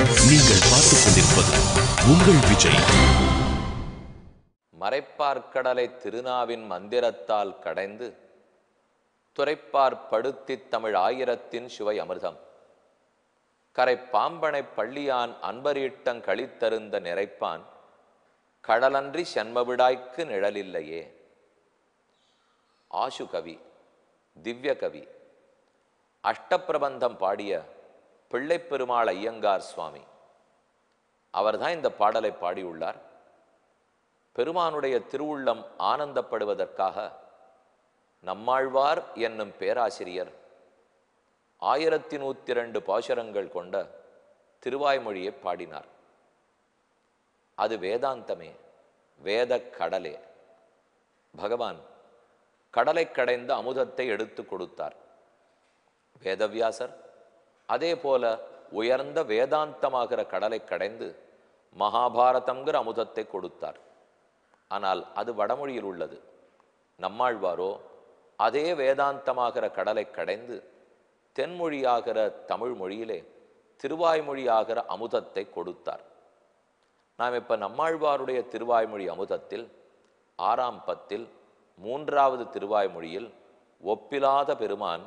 நீங்கள் பார்த்துக் கொண்டிருப்பது உங்கள் விஜய். மறைப்பார்க்கடலை திருநாவின் மந்திரத்தால் கடைந்து துறைப்பார் படுத்தித் தமிழ் ஆயிரத்தின் சுவை அமிர்தம் கரை பாம்பனை பள்ளியான் அன்பரீட்டங் கழித்தருந்த நிறைப்பான் கடலன்றி சென்மவிடாய்க்கு நிழலில்லையே. ஆசு கவி, திவ்ய கவி, அஷ்டப்பிரபந்தம் பாடிய பிள்ளைப்பெருமாள் ஐயங்கார் சுவாமி அவர்தான் இந்த பாடலை பாடியுள்ளார். பெருமானுடைய திருவுள்ளம் ஆனந்தப்படுவதற்காக நம்மாழ்வார் என்னும் பேராசிரியர் 1102 பாசுரங்கள் கொண்ட திருவாய்மொழியை பாடினார். அது வேதாந்தமே, வேத கடலே. பகவான் கடலை கடைந்த அமுதத்தை எடுத்து கொடுத்தார். வேதவியாசர் அதே போல உயர்ந்த வேதாந்தமாகிற கடலை கடைந்து மகாபாரதம்ங்கிற அமுதத்தை கொடுத்தார். ஆனால் அது வடமொழியில் உள்ளது. நம்மாழ்வாரோ அதே வேதாந்தமாகிற கடலை கடைந்து தென்மொழியாகிற தமிழ் மொழியிலே திருவாய்மொழியாகிற அமுதத்தை கொடுத்தார். நாம் இப்ப நம்மாழ்வாருடைய திருவாய்மொழி அமுதத்தில் 6ஆம் பத்தில் 3வது திருவாய்மொழியில் ஒப்பிலாத பெருமான்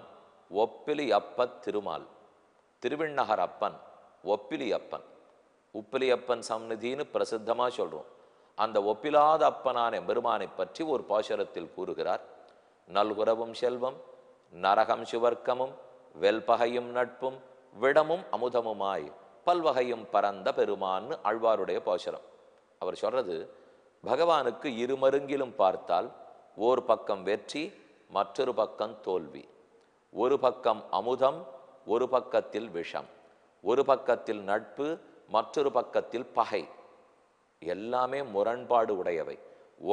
ஒப்பிலி அப்பத் திருமால், திருவிண்ணகர் அப்பன், ஒப்பிலி அப்பன், உப்பிலி அப்பன் சந்நிதின்னு பிரசித்தமா சொல்றோம். அந்த ஒப்பிலாத அப்பனான பெருமானை பற்றி ஒரு பாசுரத்தில் கூறுகிறார். நல்குரவும் செல்வம் நரகம் சுவர்க்கமும் வெல்பகையும் நட்பும் விடமும் அமுதமுமாய் பல்வகையும் பரந்த பெருமான்னு ஆழ்வாருடைய பாசுரம். அவர் சொல்றது, பகவானுக்கு இருமருங்கிலும் பார்த்தால் ஓர் பக்கம் வெற்றி, மற்றொரு பக்கம் தோல்வி. ஒரு பக்கம் அமுதம், ஒரு பக்கத்தில் விஷம். ஒரு பக்கத்தில் நட்பு, மற்றொரு பக்கத்தில் பகை. எல்லாமே முரண்பாடு உடையவை,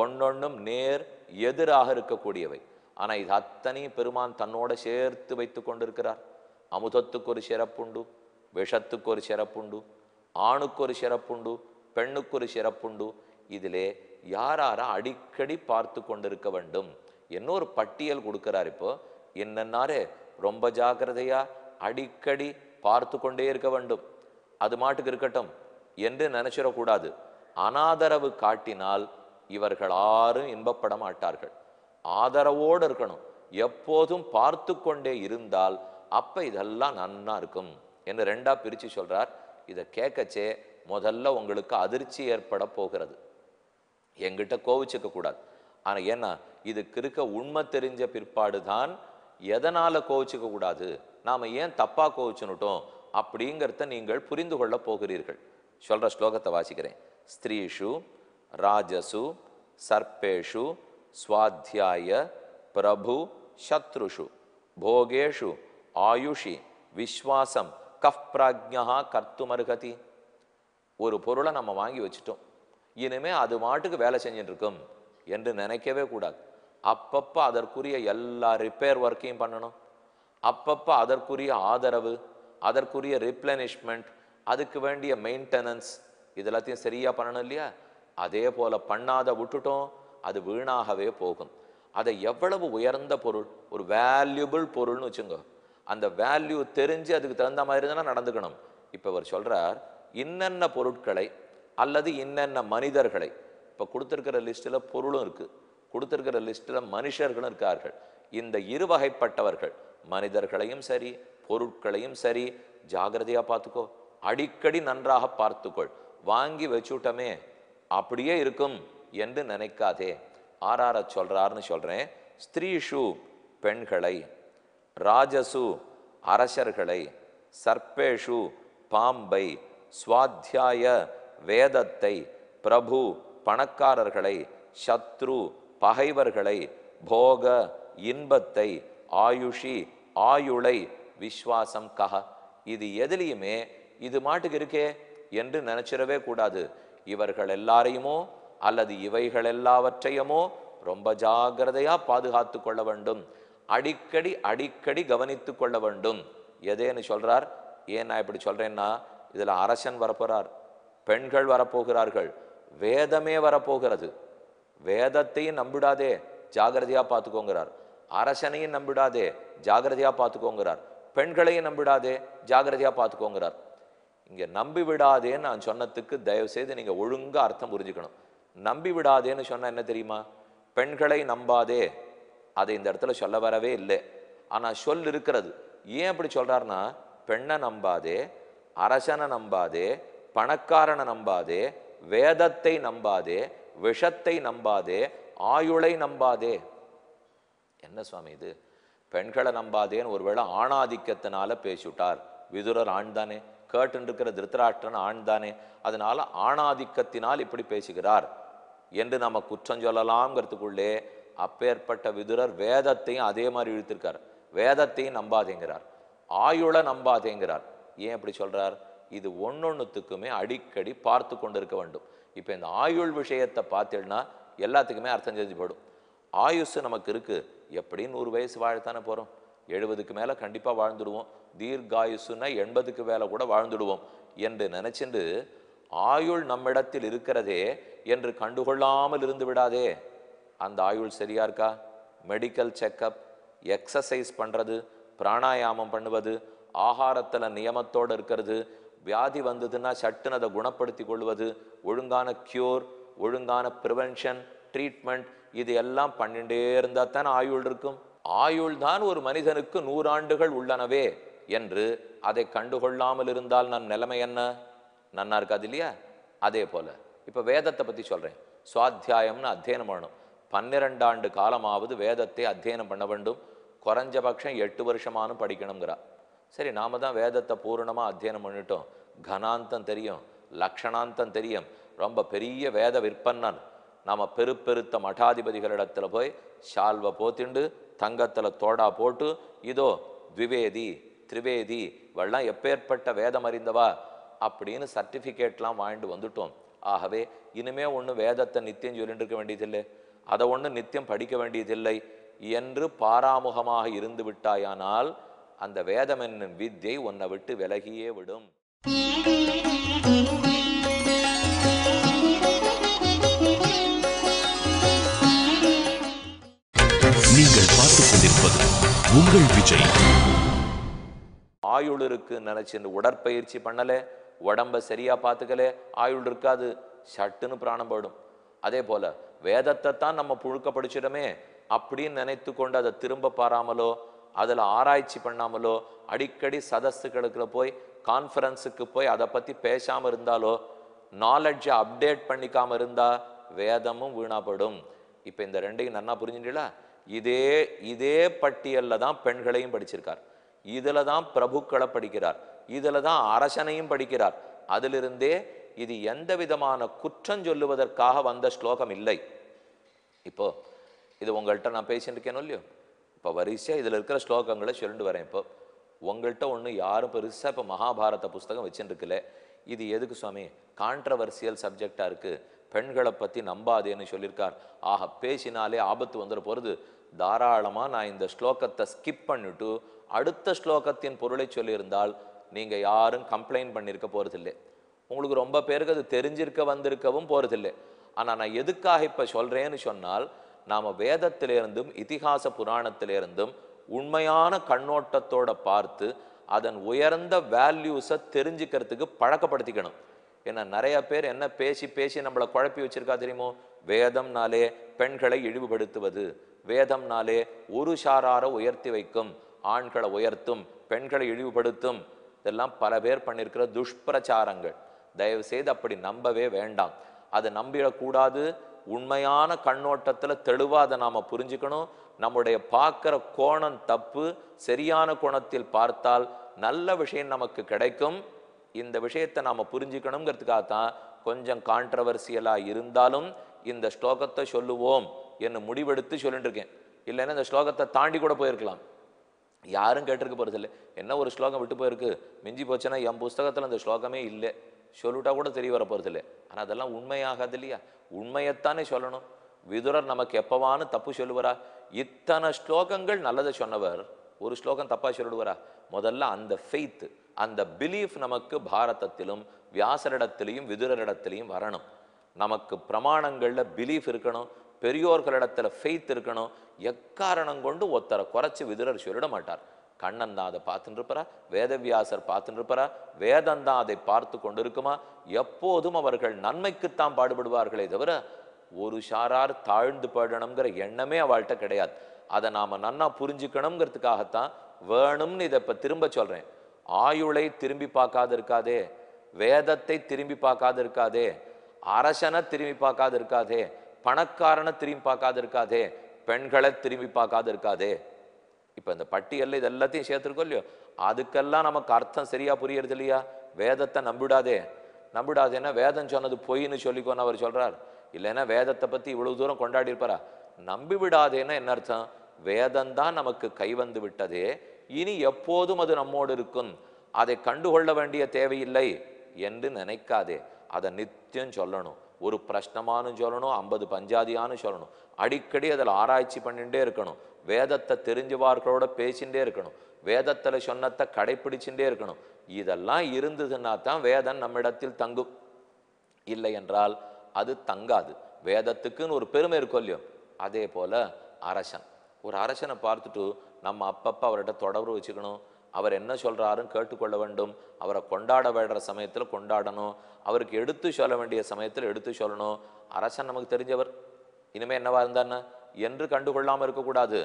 ஒன்னொன்னும் நேர் எதிராக இருக்கக்கூடியவை. ஆனா இது அத்தனை பெருமான் தன்னோட சேர்த்து வைத்து கொண்டிருக்கிறார். அமுதத்துக்கு ஒரு சிறப்புண்டு, விஷத்துக்கு ஒரு சிறப்புண்டு, ஆணுக்கு ஒரு சிறப்புண்டு, பெண்ணுக்கு ஒரு சிறப்புண்டு. இதிலே யாரார அடிக்கடி பார்த்து கொண்டிருக்க வேண்டும் இன்னொரு பட்டியல் கொடுக்கிறார். இப்போ என்னன்னாரே ரொம்ப ஜாக்கிரதையா அடிக்கடி பார்த்து கொண்டே இருக்க வேண்டும். அது மாட்டுக்கு இருக்கட்டும் என்று நினைச்சிடக்கூடாது. அனாதரவு காட்டினால் இவர்கள் யாரும் இன்பப்பட மாட்டார்கள். ஆதரவோடு இருக்கணும். எப்போதும் பார்த்து கொண்டே இருந்தால் அப்ப இதெல்லாம் நன்னா இருக்கும் என்று 2ஆ பிரிச்சு சொல்றார். இதை கேட்கச்சே முதல்ல உங்களுக்கு அதிர்ச்சி ஏற்பட போகிறது. எங்கிட்ட கோவிச்சுக்க கூடாது. ஆனா ஏன்னா இதுக்கு இருக்க உண்மை தெரிஞ்ச பிற்பாடுதான் எதனால கோவிச்சுக்க கூடாது, நாம ஏன் தப்பா கோவிச்சுனுட்டோம் அப்படிங்கிறத நீங்கள் புரிந்து கொள்ள போகிறீர்கள். சொல்ற ஸ்லோகத்தை வாசிக்கிறேன். ஸ்திரீஷு ராஜசு சர்ப்பேஷு ஸ்வாத்தியாய பிரபு சத்ருஷு போகேஷு ஆயுஷி விஸ்வாசம் கஃப் பிராஜ்ஞா கர்த்துமர்ஹதி. ஒரு பொருளை நம்ம வாங்கி வச்சுட்டோம், இனிமே அது மாட்டுக்கு வேலை செஞ்சுட்டு இருக்கும் என்று நினைக்கவே கூடாது. அப்பப்ப அதற்குரிய எல்லா ரிப்பேர் ஒர்க்கையும் பண்ணணும். அப்பப்ப அதற்குரிய ஆதரவு, அதற்குரிய ரிப்ளனிஷ்மெண்ட், அதுக்கு வேண்டிய மெயின்டெனன்ஸ் இதெல்லாத்தையும் சரியா பண்ணணும் இல்லையா? அதே போல பண்ணாத விட்டுட்டோம், அது வீணாகவே போகும். அதை எவ்வளவு உயர்ந்த பொருள், ஒரு வேல்யூபிள் பொருள்னு வச்சுங்க, அந்த வேல்யூ தெரிஞ்சு அதுக்கு தகுந்த மாதிரி தான் நடந்துக்கணும். இப்ப அவர் சொல்றார், இன்னென்ன பொருட்களை அல்லது இன்னென்ன மனிதர்களை, இப்ப கொடுத்திருக்கிற லிஸ்ட்ல பொருளும் இருக்கு, கொடுத்திருக்கிற லிஸ்ட்ல மனுஷர்களும் இருக்கார்கள். இந்த இருவகைப்பட்டவர்கள் மனிதர்களையும் சரி பொருட்களையும் சரி ஜாகிரதையா பார்த்துக்கோ, அடிக்கடி நன்றாக பார்த்துக்கொள். வாங்கி வச்சுட்டமே அப்படியே இருக்கும் என்று நினைக்காதே. ஆறார சொல்றாருன்னு சொல்றேன். ஸ்திரீஷு பெண்களை, ராஜசு அரசர்களை, சர்ப்பேஷு பாம்பை, ஸ்வாத்தியாய வேதத்தை, பிரபு பணக்காரர்களை, சத்ரு பகைவர்களை, போக இன்பத்தை, ஆயுஷி ஆயுளை, விஸ்வாசம் கஹ. இது எதிலையுமே இது மாட்டுக்கு இருக்கே என்று நினைச்சிடவே கூடாது. இவர்கள் எல்லாரையுமோ அல்லது இவைகள் எல்லாவற்றையுமோ ரொம்ப ஜாகிரதையா பாதுகாத்து கொள்ள வேண்டும். அடிக்கடி அடிக்கடி கவனித்து கொள்ள வேண்டும். எதேன்னு சொல்றார். ஏன் நான் இப்படி சொல்றேன்னா, இதுல அரசன் வரப்போறார், பெண்கள் வரப்போகிறார்கள், வேதமே வரப்போகிறது. வேதத்தையும் நம்பிடாதே, ஜாகிரதையா பார்த்துக்கோங்கிறார். அரசனையும் நம்பிடாதே, ஜாகிரதையா பார்த்துக்கோங்கிறார். பெண்களையும் நம்பிடாதே, ஜாகிரதையா பார்த்துக்கோங்கிறார். இங்க நம்பி விடாதேன்னு நான் சொன்னதுக்கு தயவு செய்து நீங்க ஒழுங்கா அர்த்தம் புரிஞ்சுக்கணும். நம்பி விடாதேன்னு சொன்னா என்ன தெரியுமா? பெண்களை நம்பாதே, அதை இந்த இடத்துல சொல்ல வரவே இல்லை. ஆனா சொல் இருக்கிறது. ஏன் அப்படி சொல்றாருன்னா, பெண்ணை நம்பாதே, அரசனை நம்பாதே, பணக்காரனை நம்பாதே, வேதத்தை நம்பாதே, விஷத்தை நம்பாதே, ஆயுளை நம்பாதே. என்ன சுவாமி இது? பெண்களை நம்பாதேன்னு ஒருவேளை ஆணாதிக்கத்தினால பேசிவிட்டார். விதுரர் ஆண் தானே, கேட்டு இருக்கிற திருத்தராஷ்டிரன் ஆண் தானே, அதனால ஆணாதிக்கத்தினால் இப்படி பேசுகிறார் என்று நம்ம குற்றம் சொல்லலாம்ங்கிறதுக்குள்ளே அப்பேற்பட்ட விதுரர் வேதத்தையும் அதே மாதிரி இழுத்திருக்கார். வேதத்தையும் நம்பாதேங்கிறார், ஆயுளை நம்பாதேங்கிறார். ஏன் இப்படி சொல்றார்? இது ஒன்னொன்னுத்துக்குமே அடிக்கடி பார்த்து கொண்டு இருக்க வேண்டும். இப்போ இந்த ஆயுள் விஷயத்தை பார்த்தீங்கன்னா எல்லாத்துக்குமே அர்த்தம் தெரிஞ்சு போடும். ஆயுசு நமக்கு இருக்கு, எப்படி 100 வயசு வாழத்தானே போறோம், 70க்கு மேல கண்டிப்பா வாழ்ந்துடுவோம், தீர்காயுசுன்னா 80க்கு மேல கூட வாழ்ந்துடுவோம் என்று நினைச்சுண்டு ஆயுள் நம்மிடத்தில் இருக்கிறதே என்று கண்டுகொள்ளாமல் இருந்து விடாதே. அந்த ஆயுள் சரியா இருக்கா? மெடிக்கல் செக்கப், எக்ஸசைஸ் பண்றது, பிராணாயாமம் பண்ணுவது, ஆகாரத்துல நியமத்தோடு இருக்கிறது, வியாதி வந்ததுன்னா சட்டுன்னு அதை குணப்படுத்தி கொள்வது, ஒழுங்கான கியூர், ஒழுங்கான ப்ரிவென்ஷன், ட்ரீட்மெண்ட், இது எல்லாம் பண்ணிட்டே இருந்தா தானே ஆயுள் இருக்கும். ஆயுள் தான் ஒரு மனிதனுக்கு 100 ஆண்டுகள் உள்ளனவே என்று அதை கண்டுகொள்ளாமல் இருந்தால் நம் நிலைமை என்ன? நன்னா இருக்காது இல்லையா? அதே போல இப்ப வேதத்தை பத்தி சொல்றேன். சுவாத்தியாயம்னு அத்தியனம் பண்ணணும். 12 ஆண்டு காலமாவது வேதத்தை அத்தியனம் பண்ண வேண்டும். குறைஞ்சபட்சம் 8 வருஷமானும் படிக்கணுங்கிறா. சரி, நாம தான் வேதத்தை பூரணமா அத்தியனம் பண்ணிட்டோம், கனாந்தம் தெரியும், லக்ஷணாந்தம் தெரியும், ரொம்ப பெரிய வேத விற்பன்னன். நாம பெருத்த மடாதிபதிகளிடத்துல போய் ஷால்வை போத்திண்டு தங்கத்துல தோடா போட்டு இதோ த்விவேதி திரிவேதி இவெல்லாம் எப்பேற்பட்ட வேதம் அறிந்தவா அப்படின்னு சர்டிஃபிகேட்லாம் வாங்கிட்டு வந்துட்டோம். ஆகவே இனிமே ஒன்று வேதத்தை நித்தியம் சொல்லிட்டு இருக்க வேண்டியதில்லை, அதை ஒன்று நித்தியம் படிக்க வேண்டியதில்லை என்று பாராமுகமாக இருந்து விட்டாயானால் அந்த வேதம் என்னும் வித்யை உன்னை விட்டு விலகியே விடும். நீங்கள் பார்த்துக் கொண்டிருப்பது உங்கள் விஜய். ஆயுள் இருக்கு நினைச்சு உடற்பயிற்சி பண்ணல, உடம்ப சரியா பார்த்துக்கல, ஆயுள் இருக்காது, சட்டுன்னு பிராணம் போயிடும். அதே போல வேதத்தை தான் நம்ம புழுக்க படிச்சிடமே அப்படின்னு நினைத்து கொண்டு அதை திரும்ப பாராமலோ அதில் ஆராய்ச்சி பண்ணாமலோ அடிக்கடி சதஸ்துகளுக்கு போய் கான்ஃபரன்ஸுக்கு போய் அதை பற்றி பேசாமல் இருந்தாலோ நாலெட்ஜை அப்டேட் பண்ணிக்காமல் இருந்தால் வேதமும் வீணாப்படும். இப்போ இந்த ரெண்டையும் நன்னா புரிஞ்சுட்டீங்களா? இதே பட்டியலில் தான் பெண்களையும் படிச்சிருக்கார், இதில் தான் பிரபுக்களை படிக்கிறார், இதில் தான் அரசனையும் படிக்கிறார். அதிலிருந்தே இது எந்த விதமான குற்றம் சொல்லுவதற்காக வந்த ஸ்லோகம் இல்லை. இப்போ இது உங்கள்கிட்ட நான் பேசிட்டு இருக்கேனோ இல்லையோ, இப்போ வரிசையாக இதில் இருக்கிற ஸ்லோகங்களை சொல்லிட்டு வரேன். இப்போ உங்கள்கிட்ட ஒன்று யாரும் பெருசாக இப்போ மகாபாரத புஸ்தகம் வச்சுருக்குல்ல, இது எதுக்கு சுவாமி? கான்ட்ரவர்சியல் சப்ஜெக்டாக இருக்குது, பெண்களை பற்றி நம்பாதேன்னு சொல்லியிருக்கார், ஆக பேசினாலே ஆபத்து வந்துட போகிறது, தாராளமாக நான் இந்த ஸ்லோகத்தை ஸ்கிப் பண்ணிவிட்டு அடுத்த ஸ்லோகத்தின் பொருளை சொல்லியிருந்தால் நீங்கள் யாரும் கம்ப்ளைண்ட் பண்ணியிருக்க போகிறதில்லை. உங்களுக்கு ரொம்ப பேருக்கு அது தெரிஞ்சிருக்க வந்திருக்கவும் போகிறதில்லை. ஆனால் நான் எதுக்காக இப்போ சொல்கிறேன்னு சொன்னால், நாம் வேதத்திலிருந்தும் இதிகாச புராணத்திலிருந்தும் உண்மையான கண்ணோட்டத்தோட பார்த்து அதன் உயர்ந்த வேல்யூஸை தெரிஞ்சுக்கிறதுக்கு பழக்கப்படுத்திக்கணும். ஏன்னா நிறைய பேர் என்ன பேசி நம்மளை குழப்பி வச்சிருக்கா தெரியுமோ? வேதம்னாலே பெண்களை இழிவுபடுத்துவது, வேதம்னாலே ஒரு சாரார உயர்த்தி வைக்கும், ஆண்களை உயர்த்தும், பெண்களை இழிவுபடுத்தும், இதெல்லாம் பல பேர் பண்ணியிருக்கிற துஷ்பிரச்சாரங்கள். தயவு செய்து அப்படி நம்பவே வேண்டாம், அதை நம்பிடக்கூடாது. உண்மையான கண்ணோட்டத்தில் தெளிவாக அதை நாம் புரிஞ்சுக்கணும். நம்முடைய பார்க்குற கோணம் தப்பு, சரியான கோணத்தில் பார்த்தால் நல்ல விஷயம் நமக்கு கிடைக்கும். இந்த விஷயத்தை நாம் புரிஞ்சுக்கணுங்கிறதுக்காகத்தான் கொஞ்சம் கான்ட்ரவர்சியலாக இருந்தாலும் இந்த ஸ்லோகத்தை சொல்லுவோம் என்று முடிவெடுத்து சொல்லிட்டு இருக்கேன். இல்லைன்னா இந்த ஸ்லோகத்தை தாண்டி கூட போயிருக்கலாம், யாரும் கேட்டிருக்க போகிறதில்லை. என்ன ஒரு ஸ்லோகம் விட்டு போயிருக்கு, மிஞ்சி போச்சுன்னா என் புஸ்தகத்தில் அந்த ஸ்லோகமே இல்லை சொல்லிட்டா கூட தெரிய வர போகிறதில்லை. ஆனால் அதெல்லாம் உண்மையாகாது இல்லையா? உண்மையைத்தானே சொல்லணும். விதுரர் நமக்கு எப்பவான்னு தப்பு சொல்லுவாரா? இத்தனை ஸ்லோகங்கள் நல்லதை சொன்னவர் ஒரு ஸ்லோகம் தப்பா சொல்லிடுவாரா? முதல்ல அந்த ஃபெய்த், அந்த பிலீஃப் நமக்கு பாரதத்திலும் வியாசரிடத்திலையும் விதுரரிடத்திலையும் வரணும். நமக்கு பிரமாணங்கள்ல பிலீஃப் இருக்கணும், பெரியோர்களிடத்துல ஃபெய்த் இருக்கணும். எக்காரணம் கொண்டு ஒருத்தரை குறைச்சி விதுரர் சொல்லிட மாட்டார். கண்ணன் தான் அதை பார்த்துட்டு இருப்பாரா, வேதவியாசர் பார்த்துட்டு இருப்பாரா, வேதம் தான் அதை பார்த்து கொண்டு இருக்குமா? எப்போதும் அவர்கள் நன்மைக்குத்தான் பாடுபடுவார்களே தவிர ஒரு சாரார் தாழ்ந்து பாடணுங்கிற எண்ணமே அவள்கிட்ட கிடையாது. அதை நாம நன்னா புரிஞ்சுக்கணுங்கிறதுக்காகத்தான் வேணும்னு இதை இப்ப திரும்ப சொல்றேன். ஆயுளை திரும்பி பார்க்காது இருக்காதே, வேதத்தை திரும்பி பார்க்காது இருக்காதே, அரசனை திரும்பி பார்க்காது இருக்காதே, பணக்காரனை திரும்பி பார்க்காது இருக்காதே, பெண்களை திரும்பி பார்க்காது இருக்காதே. இப்ப இந்த பட்டியல்ல இது எல்லாத்தையும் சேர்த்துருக்கோம் இல்லையோ, அதுக்கெல்லாம் நமக்கு அர்த்தம் சரியா புரியறது இல்லையா? வேதத்தை நம்பிடாதே. நம்பிடாதேன்னா வேதம் சொன்னது பொய்ன்னு சொல்லிக்கோன்னு அவர் சொல்றார். இல்லைன்னா வேதத்தை பத்தி இவ்வளவு தூரம் கொண்டாடி இருப்பாரா? நம்பி விடாதேன்னா என்ன அர்த்தம்? வேதம்தான் நமக்கு கை வந்து விட்டதே, இனி எப்போதும் அது நம்மோடு இருக்கும், அதை கண்டுகொள்ள வேண்டிய தேவையில்லை என்று நினைக்காதே. அதை நித்தியம் சொல்லணும். ஒரு பிரஷ்னமானு சொல்லணும், 50 பஞ்சாதியானு சொல்லணும். அடிக்கடி அதில் ஆராய்ச்சி பண்ணிட்டே இருக்கணும். வேதத்தை தெரிஞ்சவார்களோட பேசிகிட்டே இருக்கணும். வேதத்தில் சொன்னத்தை கடைப்பிடிச்சுட்டே இருக்கணும். இதெல்லாம் இருந்ததுன்னா தான் வேதம் நம்மிடத்தில் தங்கும். இல்லை என்றால் அது தங்காது. வேதத்துக்குன்னு ஒரு பெருமை இருக்கும் இல்லையோ, அதே போல அரசன், ஒரு அரசனை பார்த்துட்டு நம்ம அப்பப்போ அவர்கிட்ட தொடர்பு வச்சுக்கணும். அவர் என்ன சொல்றாருன்னு கேட்டுக்கொள்ள வேண்டும். அவரை கொண்டாட வேடுற சமயத்தில் கொண்டாடணும். அவருக்கு எடுத்து சொல்ல வேண்டிய சமயத்தில் எடுத்து சொல்லணும். அரசன் நமக்கு தெரிஞ்சவர், இனிமே என்னவா இருந்தான்னு என்று கண்டுகொள்ளாமல் இருக்கக்கூடாது.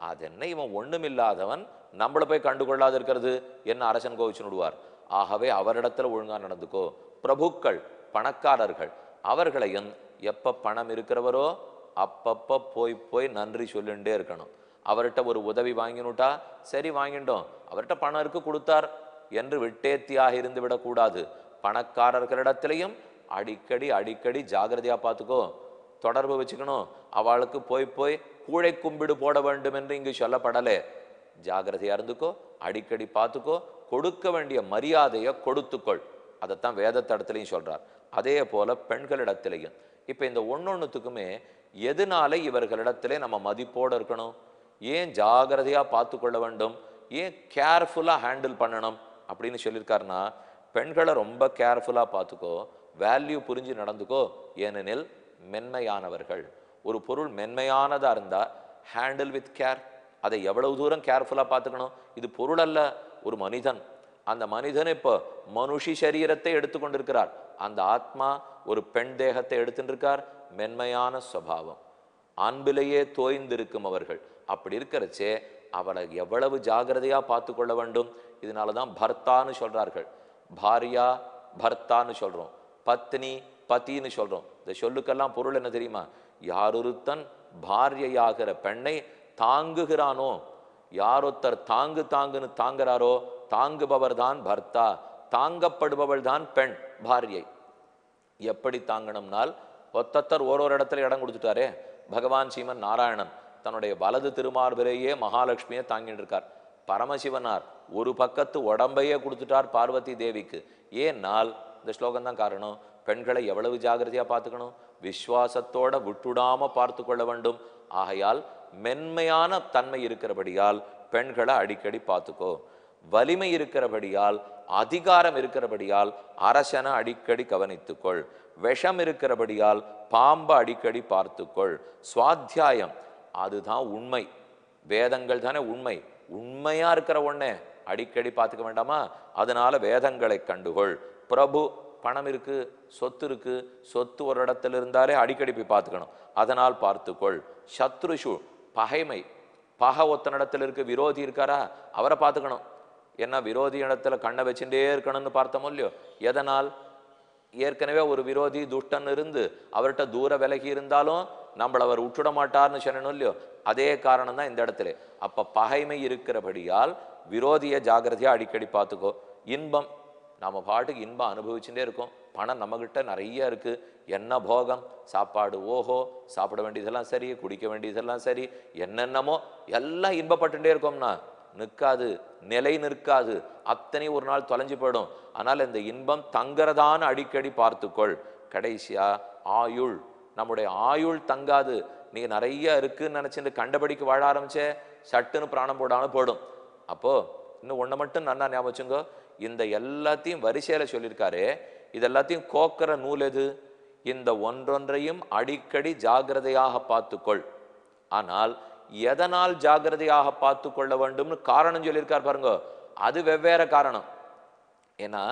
அது என்ன இவன் ஒண்ணுமில்லாதவன் நம்மளை போய் கண்டுகொள்ளாது இருக்கிறது என்ன அரசன் கோவிச்சு விடுவார். ஆகவே அவரிடத்துல ஒழுங்கா நடந்துக்கோ. பிரபுக்கள், பணக்காரர்கள், அவர்களையும் எப்ப பணம் இருக்கிறவரோ அப்பப்ப போய் போய் நன்றி சொல்லிண்டே இருக்கணும். அவர்கிட்ட ஒரு உதவி வாங்கினுட்டா சரி வாங்கிட்டோம், அவர்கிட்ட பணம் இருக்கு கொடுத்தார் என்று விட்டேத்தியாக இருந்து விடக்கூடாது. பணக்காரர்களிடத்திலையும் அடிக்கடி அடிக்கடி ஜாகிரதையா பார்த்துக்கோ, தொடர்பு வச்சுக்கணும். அவளுக்கு போய் போய் கூழை கும்பிடு போட வேண்டும் என்று இங்கு சொல்லப்படலே. ஜாகிரதையா இருந்துக்கோ, அடிக்கடி பார்த்துக்கோ, கொடுக்க வேண்டிய மரியாதையை கொடுத்துக்கொள். அதைத்தான் வேதத்தடத்திலையும் சொல்றார். அதே போல பெண்களிடத்திலையும். இப்ப இந்த ஒன்னொன்னுத்துக்குமே எதனால இவர்களிடத்திலே நம்ம மதிப்போடு இருக்கணும், ஏன் ஜாகிரதையா பார்த்து கொள்ள வேண்டும், ஏன் கேர்ஃபுல்லா ஹேண்டில் பண்ணணும் அப்படின்னு சொல்லியிருக்காருன்னா, பெண்களை ரொம்ப கேர்ஃபுல்லா பார்த்துக்கோ, வேல்யூ புரிஞ்சு நடந்துக்கோ. ஏனெனில் மென்மையானவர்கள். ஒரு பொருள் மென்மையானதா இருந்தா ஹேண்டில் வித் கேர். அதை எவ்வளவு தூரம் கேர்ஃபுல்லா பார்த்துக்கணும். இது பொருள் அல்ல, ஒரு மனிதன். அந்த மனிதன் இப்போ மனுஷி சரீரத்தை எடுத்துக்கொண்டிருக்கிறார். அந்த ஆத்மா ஒரு பெண் தேகத்தை எடுத்துட்டு இருக்கார். மென்மையான சுபாவம், அன்பிலேயே தோய்ந்திருக்கும் அவர்கள். அப்படி இருக்கிறச்சே அவளை எவ்வளவு ஜாகிரதையா பார்த்து கொள்ள வேண்டும். இதனாலதான் பர்த்தான்னு சொல்றார்கள். பாரியா பர்த்தான்னு சொல்றோம், பத்னி பத்தின்னு சொல்றோம். இந்த சொல்லுக்கெல்லாம் பொருள் என்ன தெரியுமா? யாரொருத்தன் பாரியையாகிற பெண்ணை தாங்குகிறானோ, யாரொருத்தர் தாங்கு தாங்குன்னு தாங்குறாரோ, தாங்குபவர் தான் பர்த்தா, தாங்கப்படுபவள் தான் பெண் பாரியை. எப்படி தாங்கணும்னால், ஒத்தத்தர் ஒரு இடத்துல இடம் கொடுத்துட்டாரே. பகவான் ஸ்ரீமன் நாராயணன் தன்னுடைய வலது திருமார்பிலேயே மகாலட்சுமியை தாங்கிட்டு இருக்கார். பரமசிவனார் ஒரு பக்கத்து உடம்பையே கொடுத்துட்டார் பார்வதி தேவிக்கு. ஏன்னால் இந்த ஸ்லோகம் தான் காரணம். பெண்களை எவ்வளவு ஜாகிரதையா பார்த்துக்கணும், விஸ்வாசத்தோட விட்டுடாம பார்த்து கொள்ள வேண்டும். ஆகையால் மென்மையான தன்மை இருக்கிறபடியால் பெண்களை அடிக்கடி பார்த்துக்கோ. வலிமை இருக்கிறபடியால், அதிகாரம் இருக்கிறபடியால் அரசனை அடிக்கடி கவனித்துக்கொள். விஷம் இருக்கிறபடியால் பாம்பை அடிக்கடி பார்த்துக்கொள். சுவாத்தியாயம் அதுதான் உண்மை. வேதங்கள் தானே உண்மை. உண்மையா இருக்கிற ஒண்ணே அடிக்கடி பார்த்துக்க வேண்டாமா? அதனால வேதங்களை கண்டுகொள். பிரபு, பணம் இருக்கு, சொத்து இருக்கு, சொத்து ஒரு இடத்துல இருந்தாலே அடிக்கடி போய் பார்த்துக்கணும். அதனால் பார்த்துக்கொள். சத்ருஷு, பகைமை, பகை ஒத்தனிடத்துல இருக்கு, விரோதி இருக்காரா, அவரை பார்த்துக்கணும். ஏன்னா விரோதி இடத்துல கண்ணை வச்சுட்டே இருக்கணும்னு பார்த்தோமோ இல்லையோ. எதனால்? ஏற்கனவே ஒரு விரோதி துஷ்டன் இருந்து அவர்கிட்ட தூர விலகி இருந்தாலும் நம்மளை அவர் விட்டுட மாட்டார்னு சொன்னணும் இல்லையோ. அதே காரணம் தான் இந்த இடத்துல. அப்ப பகைமை இருக்கிறபடியால் விரோதியை ஜாகிரதையா அடிக்கடி பார்த்துக்கோ. இன்பம், நாம பாட்டுக்கு இன்பம் அனுபவிச்சுட்டே இருக்கோம். பணம் நம்மகிட்ட நிறைய இருக்கு, என்ன போகம், சாப்பாடு ஓஹோ, சாப்பிட வேண்டியதெல்லாம் சரி, குடிக்க வேண்டியதெல்லாம் சரி, என்னென்னமோ எல்லாம் இன்பப்பட்டுட்டே இருக்கோம்னா நிற்காது, நிலை நிற்காது, அத்தனை ஒரு நாள் தொலைஞ்சு போயிடும். ஆனால் இந்த இன்பம் தங்கறதான அடிக்கடி பார்த்துக்கொள். கடைசியா ஆயுள், நம்முடைய ஆயுள் தங்காது. நீ நிறைய இருக்குன்னு நினைச்சுட்டு கண்டபடிக்கு வாழ ஆரம்பிச்சே, சட்டுன்னு பிராணம் போடாமல் போடும். அப்போ இன்னும் ஒண்ணு மட்டும் நன்னா ஞாபகம் வச்சுங்க. இந்த எல்லாத்தையும் வரிசையில சொல்லியிருக்காரு. இதெல்லாத்தையும் கோக்கிற நூல் எது? இந்த ஒன்றொன்றையும் அடிக்கடி ஜாகிரதையாக பார்த்துக்கொள். ஆனால் எதனால் ஜாகிரதையாக பார்த்து கொள்ள வேண்டும்னு காரணம் சொல்லியிருக்கார் பாருங்க. அது வெவ்வேறு காரணம். ஏன்னா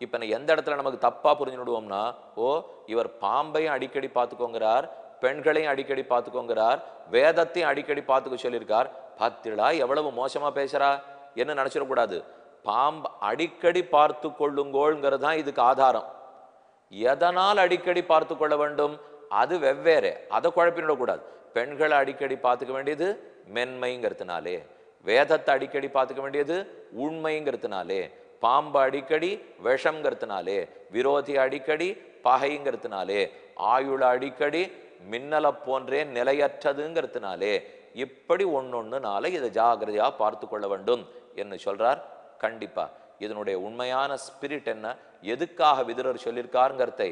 இப்ப எந்த இடத்துல நமக்கு தப்பா புரிஞ்சு விடுவோம்னா, ஓ இவர் பாம்பையும் அடிக்கடி பார்த்துக்கோங்கிறார், பெண்களையும் அடிக்கடி பார்த்துக்கோங்கிறார், வேதத்தையும் அடிக்கடி பார்த்துக்க சொல்லியிருக்கார், பாத்திரா எவ்வளவு மோசமா பேசுறா என்ன நினைச்சிடக்கூடாது. பாம்பு அடிக்கடி பார்த்து கொள்ளுங்கோள்ங்கிறது தான் இதுக்கு ஆதாரம். எதனால் அடிக்கடி பார்த்து கொள்ள வேண்டும் அது வெவ்வேறு, அதை குழப்பிடக்கூடாது. பெண்களை அடிக்கடி பார்த்துக்க வேண்டியது மென்மைங்கிறதுனாலே, வேதத்தை அடிக்கடி பார்த்துக்க வேண்டியது உண்மைங்கிறதுனாலே, பாம்பு அடிக்கடி விஷம்ங்கிறதுனாலே, விரோதி அடிக்கடி பகைங்கிறதுனாலே, ஆயுள அடிக்கடி மின்னலை போன்றே நிலையற்றதுங்கிறதுனாலே, இப்படி ஒன்னொன்னுனால இதை ஜாகிரதையா பார்த்து கொள்ள வேண்டும் என்று சொல்றார். கண்டிப்பா இதனுடைய உண்மையான ஸ்பிரிட் என்ன, எதுக்காக விதுரர் சொல்லியிருக்காருங்கிறதை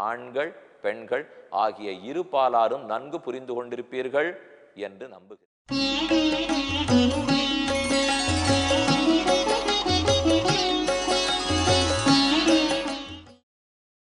ஆண்கள் பெண்கள் ஆகிய இரு பாலாரும் நன்கு புரிந்து கொண்டிருப்பீர்கள் என்று நம்புகிறேன்.